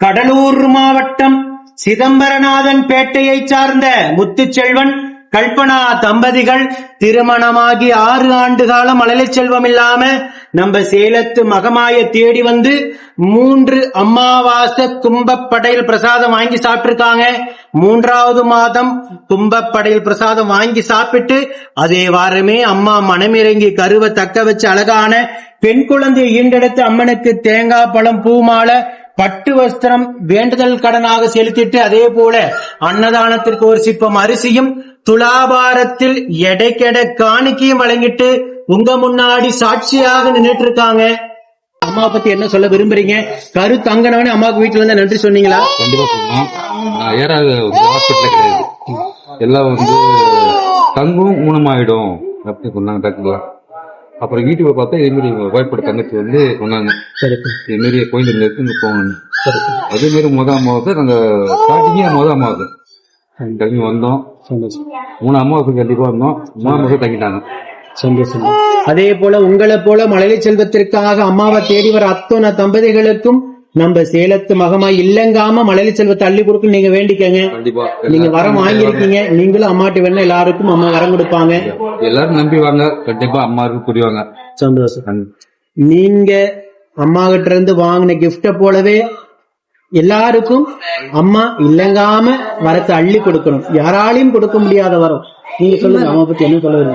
கடலூர் மாவட்டம் சிதம்பரநாதன் பேட்டையை சார்ந்த முத்துச்செல்வன் கல்பனா தம்பதிகள் திருமணமாகி 6 ஆண்டு காலம் மழலை செல்வம் இல்லாம நம்ம சேலத்து மகமாய தேடி வந்து 3 அமாவாசை கும்பப்படையில் பிரசாதம் வாங்கி சாப்பிட்டிருக்காங்க. 3வது மாதம் கும்பப்படையில் பிரசாதம் வாங்கி சாப்பிட்டு அதே வாரமே அம்மா மனமிறங்கி கருவை தக்க வச்சு அழகான பெண் குழந்தை ஈண்டெடுத்து அம்மனுக்கு தேங்காய் பழம் பூமாலை பட்டு வஸ்திரம் வேண்டுதல் கடனாக செலுத்திட்டு அதே போல அன்னதானத்திற்கு ஒரு சிப்பம் அரிசியும் துலாபாரத்தில் எடைக்கெட காணிக்கையும் வழங்கிட்டு உங்க முன்னாடி சாட்சியாக நின்றுட்டு இருக்காங்க. அம்மாவை பத்தி என்ன சொல்ல விரும்புறீங்க? கரு தங்கனவனே அம்மாவுக்கு வீட்டுல இருந்து நன்றி சொன்னீங்களா? கண்டிப்பா சொன்னோம். ஏறாது ஹாஸ்பிட்டல் கிடையாது, எல்லாம் தங்கும் ஊனமாயிடும் அப்படி சொன்னாங்க டாக்டர். அப்புறம் வீட்டுக்கு பார்த்தா இதே மாதிரி வாய்ப்போட தங்கச்சி சொன்னாங்க, இதே மாதிரி கோயில் இங்க போகணும். அதே மாதிரி அமாவாசை நாங்க ஸ்டார்டிங்கே அமாவாசை கிளம்பி வந்தோம். 3 அமாவாசை கண்டிப்பா வந்தோம். 3 அமாவாசை தங்கிட்டாங்க. சந்தோஷம். அதே போல உங்களை போல மழலை செல்வத்திற்காக அம்மாவை தேடி வர அத்தனை தம்பதிகளுக்கும் நம்ம சேலத்து மகமாய் இல்லங்காம மழலை செல்வத்தை அள்ளி கொடுக்க நீங்க வேண்டிக்கங்க. நீங்க வரம் வாங்கிருக்கீங்க, நீங்களும் அம்மாட்டு வேணா எல்லாருக்கும் அம்மா வரம் கொடுப்பாங்க. எல்லாரும் நம்பி வாங்க, கண்டிப்பா அம்மாவுக்கு புரிவாங்க. சந்தோஷம். நீங்க அம்மா கிட்ட இருந்து வாங்கின கிஃப்ட போலவே எல்லாருக்கும் அம்மா இல்லங்காம வரத்தை அள்ளி கொடுக்கணும். யாராலையும் கொடுக்க முடியாத வரம். நீங்க சொல்லுங்க, அம்மா பத்தி என்ன சொல்ல